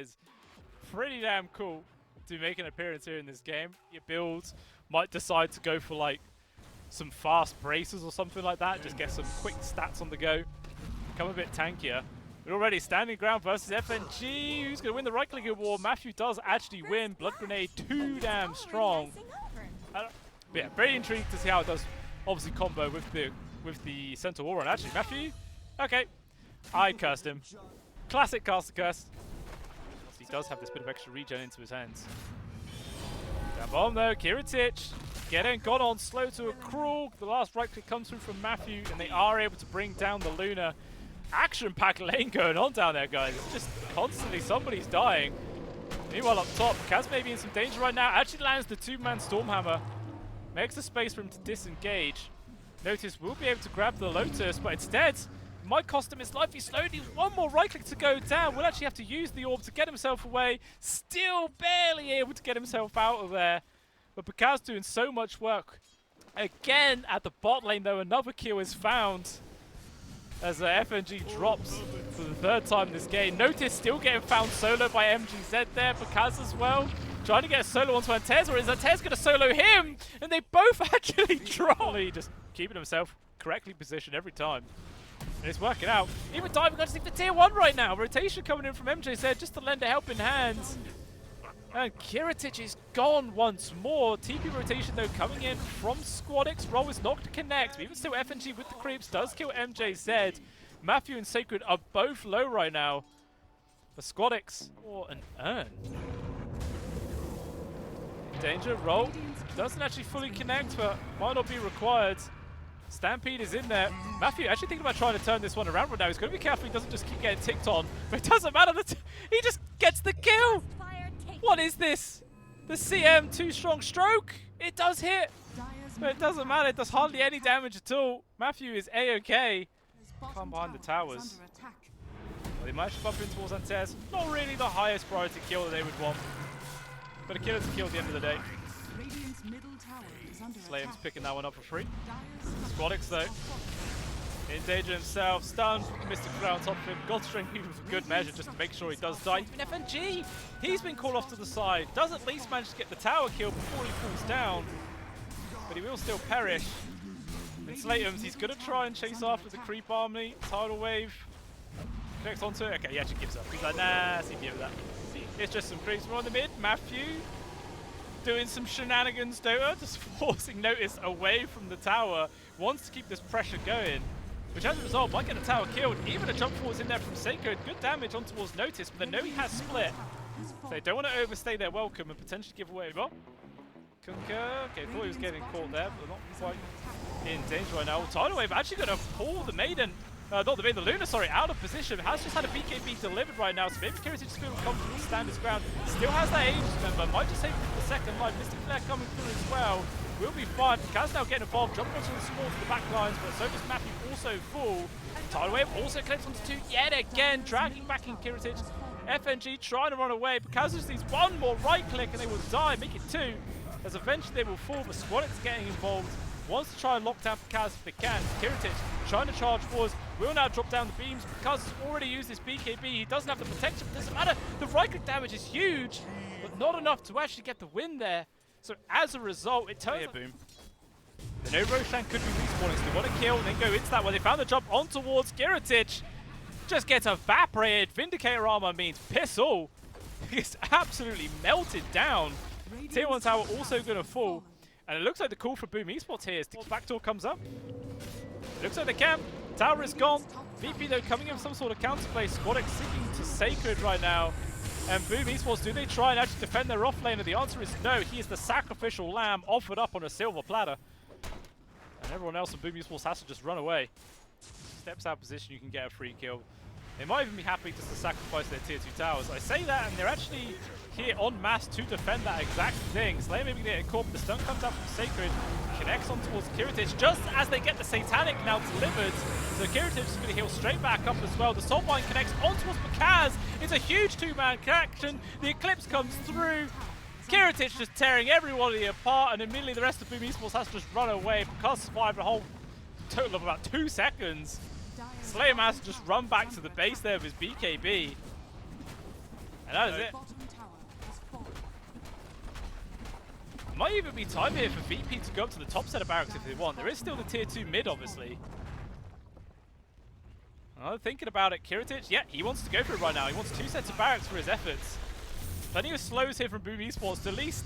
is pretty damn cool to make an appearance here in this game. Your builds might decide to go for like some fast braces or something like that, just get some quick stats on the go, become a bit tankier. But already standing ground versus FNG. Who's going to win the right click war? Matthew does actually win. Blood Grenade too damn strong. But yeah, very intrigued to see how it does obviously combo with the Centaur War. And actually, Matthew, okay, I cursed him. Classic caster curse. He does have this bit of extra regen into his hands. Down bomb though, Kiritych getting got on slow to a crawl. The last right click comes through from Matthew, and they are able to bring down the Luna. Action-packed lane going on down there, guys. It's just constantly somebody's dying. Meanwhile, up top, Kaz may be in some danger right now. Actually lands the two-man Stormhammer. Makes the space for him to disengage. Notice we'll be able to grab the Lotus, but instead, might cost him his life. He's slowed. He's one more right click to go down. Will actually have to use the orb to get himself away. Still barely able to get himself out of there. But pakazs doing so much work. Again, at the bot lane, though, another kill is found. As FNG drops for the third time this game. Notice still getting found solo by MGZ there. pakazs as well. Trying to get a solo onto Antares, or is Antares going to solo him? And they both actually drop. Just keeping himself correctly positioned every time. And it's working out. Even diving underneath the tier 1 right now. Rotation coming in from MJZ just to lend a helping hand. And Kiritych is gone once more. TP rotation though coming in from Squadix. Roll is not to connect. But even still, FNG with the creeps does kill MJZ. Matthew and Sacred are both low right now. For Squadix or an urn. Danger, roll. Doesn't actually fully connect, but might not be required. Stampede is in there. Matthew actually thinking about trying to turn this one around right now. He's got to be careful he doesn't just keep getting ticked on. But it doesn't matter. He just gets the kill. What is this? The CM 2-strong stroke? It does hit. But it doesn't matter. It does hardly any damage at all. Matthew is A-okay. Come behind the towers. Well, they might actually bump in towards Antares. Not really the highest priority kill that they would want. But a kill is a kill at the end of the day. SLATEMS picking that one up for free. Squadix though, in danger himself, stunned, Mystic Crown on top of him, God String people for good measure just to make sure he does die. Even FNG, he's been called off to the side, does at least manage to get the tower kill before he falls down, but he will still perish. In SLATEMS, he's going to try and chase after the creep army, tidal wave, connects onto it, okay, he actually gives up. He's like, nah, see me with that. It's just some creeps more in the mid, Matthew doing some shenanigans, Dota, just forcing Notice away from the tower, wants to keep this pressure going, which as a result might get the tower killed. Even a jump forward in there from Seiko, good damage on towards Notice, but they know he has split. So they don't want to overstay their welcome and potentially give away. Well, Kunker, okay, thought he was getting caught there, but not quite in danger right now. Tidal Wave actually going to pull the Maiden, not the Maiden, the Luna, sorry, out of position. Has just had a BKB delivered right now, so maybe Kiritych just feels comfortable to stand his ground. Still has that Aegis member, might just save him for the second life. Mystic Flare coming through as well. Will be fine. pakazs now getting involved, jumping onto the small to the back lines, but so does Matthew also full. Tidal Wave also collects onto 2 yet again, dragging back in Kiritych. FNG trying to run away. pakazs just needs one more right click and they will die, make it 2. As eventually they will fall, but Squadix getting involved. Wants to try and lock down pakazs if they can. Kiritych trying to charge forwards, will now drop down the beams. pakazs has already used his BKB, he doesn't have the protection, but doesn't matter. The right click damage is huge, but not enough to actually get the win there. So as a result, it turns out boom. The no Roshan could be respawning, so they want to kill and then go into that one. They found the jump on towards Kiritych. Just gets evaporated. Vindicator armor means piss all. It's absolutely melted down. Tier 1 tower also going to fall. And it looks like the call for Boom Esports here is the backdoor comes up. It looks like they can. Tower is gone. VP though coming in with some sort of counterplay. Squadix sticking to Sacred right now. And Boom Esports, do they try and actually defend their off lane? And the answer is no. He is the sacrificial lamb offered up on a silver platter. And everyone else in Boom Esports has to just run away. Steps out of position, you can get a free kill. They might even be happy just to sacrifice their tier 2 towers. I say that, and they're actually here en masse to defend that exact thing. Slayer maybe getting caught, but the stun comes out from Sacred, connects on towards Kiritych, just as they get the Satanic now delivered. So Kiritych is going to heal straight back up as well. The Soul Bind connects on towards pakazs. It's a huge 2-man connection. The Eclipse comes through. Kiritych just tearing everybody apart, and immediately the rest of Boom Esports has to just run away. pakazs survived a whole total of about 2 seconds. Slayer has to just run back to the base there with his BKB. And that is it. Might even be time here for VP to go up to the top set of barracks if they want. There is still the tier 2 mid, obviously. Oh, thinking about it, Kiritych, yeah, he wants to go for it right now. He wants 2 sets of barracks for his efforts. Plenty of slows here from Boom Esports to at least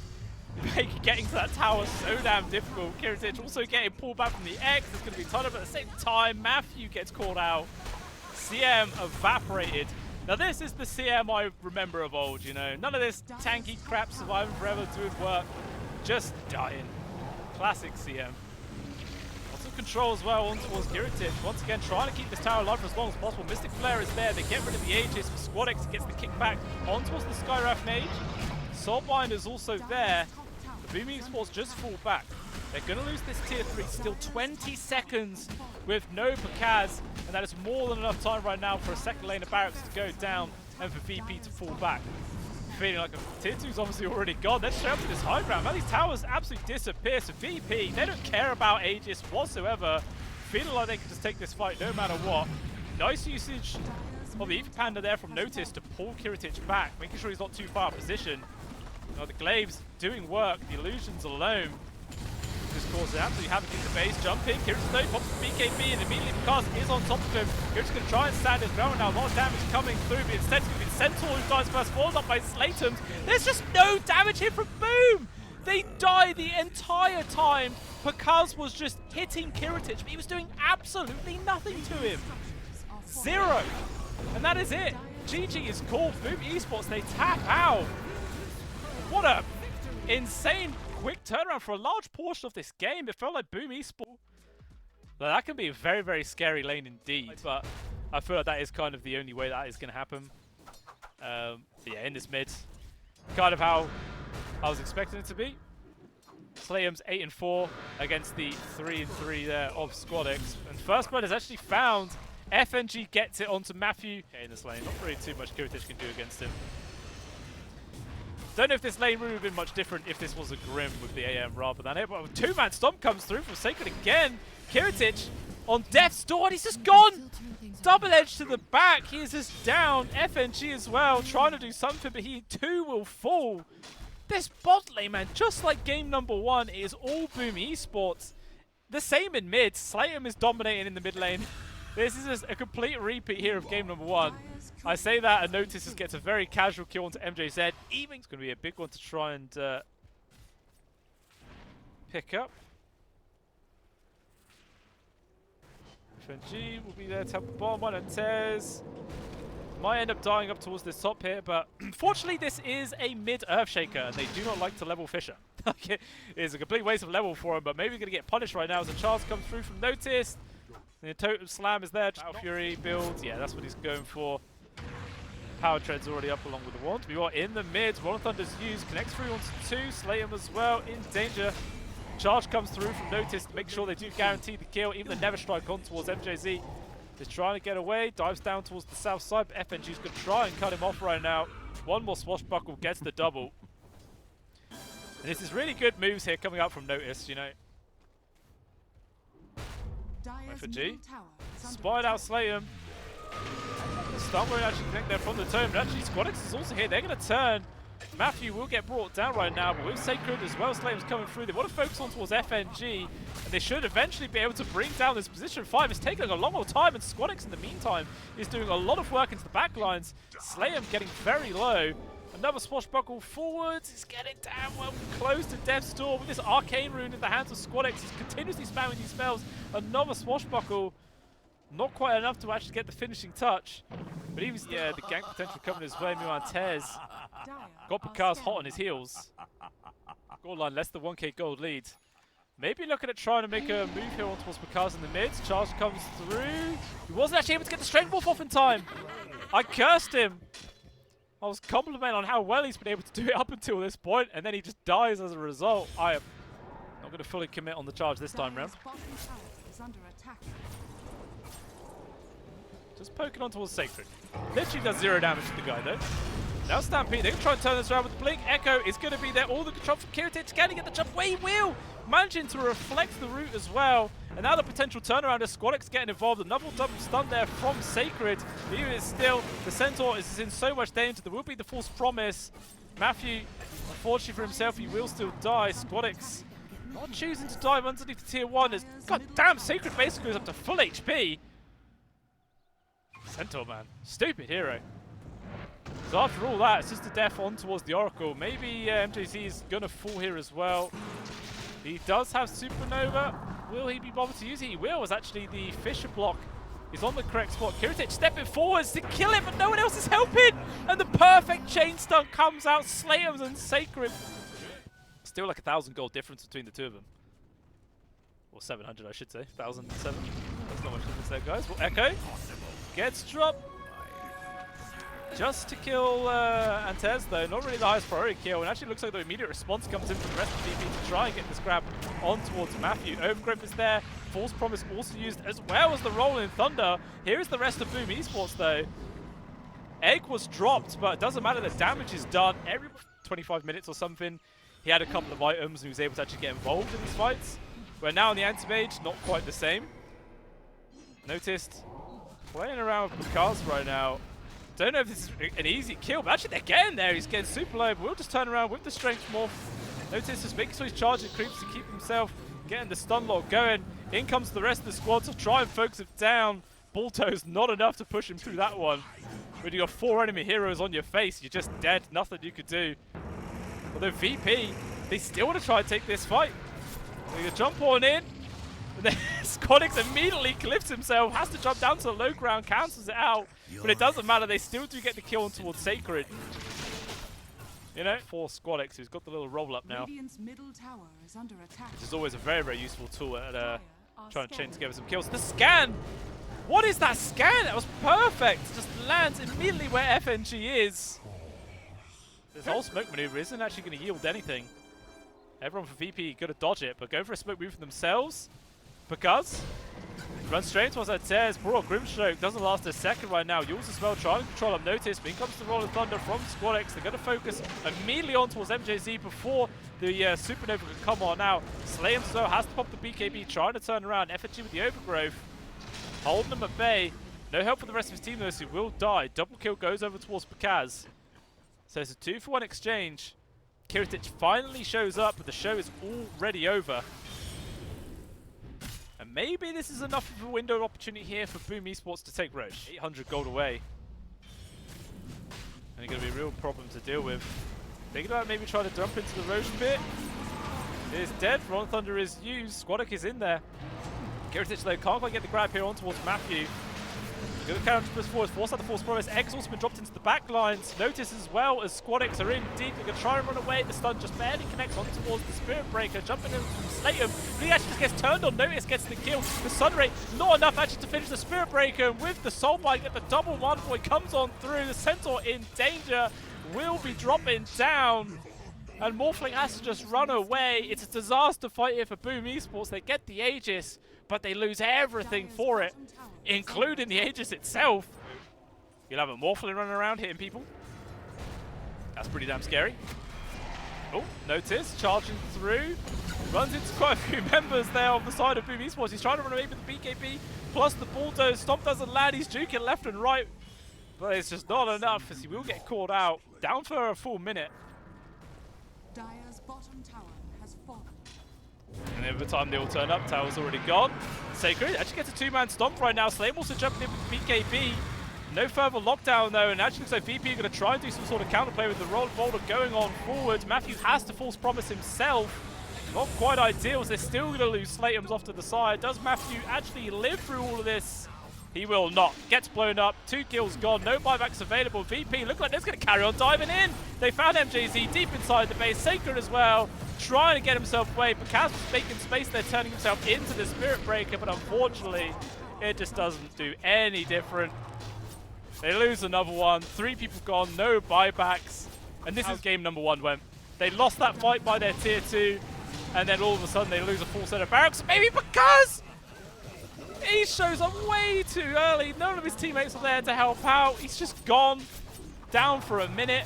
make getting to that tower so damn difficult. Kiritych also getting pulled back from the X. There's going to be a ton of it at the same time. Matthew gets called out. CM evaporated. Now this is the CM I remember of old, you know. None of this tanky crap, surviving forever, doing work. Just dying. Classic CM. Lots of control as well on towards Kiritych. Once again, trying to keep this tower alive for as long as possible. Mystic Flare is there. They get rid of the Aegis. SquadX gets the kickback on towards the Skywrath Mage. Soulbind is also there. The Boom Esports just fall back. They're going to lose this tier 3. Still 20 seconds with no pakazs. And that is more than enough time right now for a second lane of barracks to go down and for VP to fall back. Feeling like a tier 2's obviously already gone. They're straight up to this high ground. Now these towers absolutely disappear. So VP, they don't care about Aegis whatsoever. Feeling like they can just take this fight no matter what. Nice usage of the Ether Panda there from Notice to pull Kiritych back, making sure he's not too far out of position. Now the Glaives doing work. The illusions alone just causes absolutely havoc in the base. Jumping, Kiritych though pops the BKB and immediately pakazs is on top of him. Kiritych going to try and stand his ground now. A lot of damage coming through, but instead it's going to be Centaur who dies first, followed up by SLATEMS. There's just no damage here from Boom! They die the entire time. pakazs was just hitting Kiritych, but he was doing absolutely nothing to him. 0. And that is it. GG is called. Boom Esports, they tap out. What a insane quick turnaround for a large portion of this game. It felt like Boom Esports. Well, that can be a very, very scary lane indeed. But I feel like that is kind of the only way that is going to happen. Yeah, in this mid, kind of how I was expecting it to be. SLATEMS 8-4 against the 3-3 there of SquadX. And first blood is actually found. FNG gets it onto Matthew. Okay, in this lane, not really too much Kiritych can do against him. Don't know if this lane would have been much different if this was a Grim with the AM rather than it, but a 2-man stomp comes through from Sacred again. Kiritych on death's door, and he's just gone! Double edge to the back, he is just down. FNG as well, trying to do something, but he too will fall. This bot lane, man, just like game number 1, is all Boom Esports. The same in mid, SLATEMS is dominating in the mid lane. This is just a complete repeat here of game number 1. I say that and Notice gets a very casual kill onto MJZ. Even it's going to be a big one to try and pick up. FNG will be there to help the bottom one. Antares might end up dying up towards this top here, but unfortunately this is a mid Earthshaker and they do not like to level Fisher. It is a complete waste of level for him, but maybe we're going to get punished right now as a chance comes through from Notice. The total slam is there. Battle Fury builds. Yeah, that's what he's going for. Power Tread's already up along with the wand. We are in the mid. Rolling Thunder's used. Connects through onto 2. SLATEMS as well in danger. Charge comes through from Notice to make sure they do guarantee the kill. Even the Never Strike on towards MJZ. Is trying to get away. Dives down towards the south side. But FNG's going to try and cut him off right now. One more swashbuckle gets the double. And this is really good moves here coming out from Notice, you know. FNG. Spied out SLATEMS. Stun won't actually connect there from the turn, but actually SquadX is also here. They're going to turn. Matthew will get brought down right now, but with Sacred as well, SLATEMS coming through. They want to focus on towards FNG, and they should eventually be able to bring down this position 5. It's taking a long old time, and SquadX in the meantime is doing a lot of work into the back lines. SLATEMS getting very low. Another swashbuckle forwards. He's getting down well close to Death's Door with this arcane rune in the hands of SquadX. He's continuously spamming these spells. Another swashbuckle. Not quite enough to actually get the finishing touch. But even, yeah, the gank potential coming his way. Antares got pakazs hot on his heels. Goal line, less than 1k gold lead. Maybe looking at trying to make a move here on towards pakazs in the mid. Charge comes through. He wasn't actually able to get the Strength Wolf off in time. I cursed him. I was complimenting on how well he's been able to do it up until this point, and then he just dies as a result. I am not going to fully commit on the charge this time round. Just poking on towards Sacred. Literally does 0 damage to the guy though. Now Stampede, they can try and turn this around with the blink. Echo is going to be there. All the control from Kiritych. Can he get the jump? He will! Managing to reflect the route as well. And now the potential turnaround as Squadix getting involved. Another double stun there from Sacred. He is still, the Centaur is in so much danger. There will be the false promise. Matthew, unfortunately for himself, he will still die. Squadix not choosing to dive underneath the tier 1. As, God damn, Sacred basically goes up to full HP. Centaur, man. Stupid hero. So after all that, it's just a death on towards the Oracle. Maybe MJZ is going to fall here as well. He does have Supernova. Will he be bothered to use it? He will, as actually the Fisher block is on the correct spot. Kiritych stepping forwards to kill it, but no one else is helping. And the perfect chain stun comes out. SLATEMS and Sacred. Still like 1,000 gold difference between the two of them. Or 700, I should say. 1,007. That's not much difference there, guys. Well, Echo gets dropped. Just to kill Antares, though, not really the highest priority kill, and actually looks like the immediate response comes in from the rest of the VP to try and get this grab on towards Matthew. Overgrowth is there, False Promise also used, as well as the Rolling Thunder. Here is the rest of Boom Esports, though. Egg was dropped, but it doesn't matter, the damage is done. Every 25 minutes or something, he had a couple of items and he was able to actually get involved in these fights. Where now in the Anti-Mage, not quite the same. Noticed, playing around with pakazs right now. Don't know if this is an easy kill, but actually they're getting there. He's getting super low, but we'll just turn around with the strength morph. Notice just making sure he's charging creeps to keep himself getting the stun lock going. In comes the rest of the squad to try and focus it down. Balto's not enough to push him through that one. When you got 4 enemy heroes on your face, you're just dead. Nothing you could do. Although VP, they still want to try and take this fight. They're going to jump on in. And then Squadix immediately clips himself, has to jump down to the low ground, cancels it out. But it doesn't matter, they still do get the kill on towards Sacred. You know, for Squadix, who's got the little roll up now. Middle tower is under attack. Which is always a very, very useful tool at trying to chain together some kills. The scan! What is that scan? That was perfect! Just lands immediately where FNG is. This whole smoke maneuver isn't actually going to yield anything. Everyone for VP going to dodge it, but going for a smoke move for themselves. Pakazs runs straight towards Antares. Poor Grimstroke doesn't last a second right now. Yules as well trying to control up Notice, but in comes the Rolling Thunder from Squadix. They're going to focus immediately on towards MJZ before the Supernova can come on now. SLATEMS as well has to pop the BKB, trying to turn around. FNG with the Overgrowth, holding them at bay. No help for the rest of his team though, so he will die. Double kill goes over towards pakazs. So it's a 2-for-1 exchange. Kiritych finally shows up, but the show is already over. And maybe this is enough of a window of opportunity here for Boom Esports to take Roche. 800 gold away. And it's going to be a real problem to deal with. Thinking about maybe trying to dump into the Roche bit. It is dead. Rolling Thunder is used. Squadix is in there. Kiritych though can't quite get the grab here on towards Matthew. Good counter push forward, force out the False Promise. Egg's also been dropped into the back lines. Notice as well as Squadix are in deep. They're going to try and run away. The stun just barely connects on towards the Spirit Breaker. Jumping in from SLATEMS. He actually just gets turned on. Notice gets the kill. The Sun Ray, not enough actually to finish the Spirit Breaker. And with the Soul Bite, get the double one boy comes on through. The Centaur in danger. Will be dropping down. And Morphling has to just run away. It's a disaster fight here for Boom Esports. They get the Aegis, but they lose everything for it, including the Aegis itself. You'll have a Morphling running around hitting people. That's pretty damn scary. Oh, Notice, charging through. Runs into quite a few members there on the side of Boom Esports. He's trying to run away with the BKB, plus the bulldoze. Stomp doesn't land, he's juking left and right. But it's just not enough, as he will get caught out. Down for a full minute. Dire's bottom tower has fallen. And every time they all turn up, tower's already gone. Sacred actually gets a 2-man stomp right now. SLATEMS also jumping in with the BKB. No further lockdown though, and actually looks like VP are going to try and do some sort of counterplay with the roll boulder going on forward. Matthew has to False Promise himself. Not quite ideal, as they're still going to lose SLATEMS off to the side. Does Matthew actually live through all of this? He will not. Gets blown up. 2 kills gone. No buybacks available. VP look like they're going to carry on diving in. They found MJZ deep inside the base. Sacred as well, trying to get himself away. pakazs was making space there, turning himself into the Spirit Breaker, but unfortunately, it just doesn't do any different. They lose another one. 3 people gone. No buybacks. And this is game number 1 went. They lost that fight by their tier 2, and then all of a sudden they lose a full set of barracks. Maybe because he shows up way too early. None of his teammates are there to help out. He's just gone. down for a minute,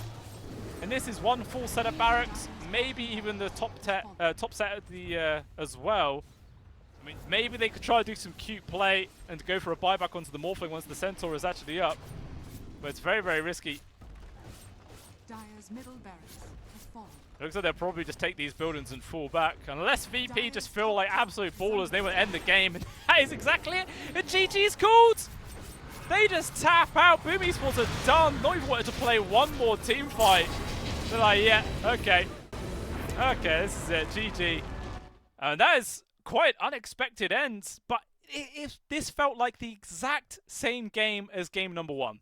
and this is one full set of barracks, maybe even the top set of the as well. I mean, maybe they could try to do some cute play and go for a buyback onto the Morphling once the Centaur is actually up, but it's very, very risky. Dire's middle barracks has fallen. It looks like they'll probably just take these buildings and fall back, unless VP just feel like absolute ballers. They will end the game, and that is exactly it. And GG's called. They just tap out. Boom Esports are done. Not even wanted to play one more team fight. They're like, yeah, okay, this is it. GG. And that is quite unexpected end, but this felt like the exact same game as game number 1.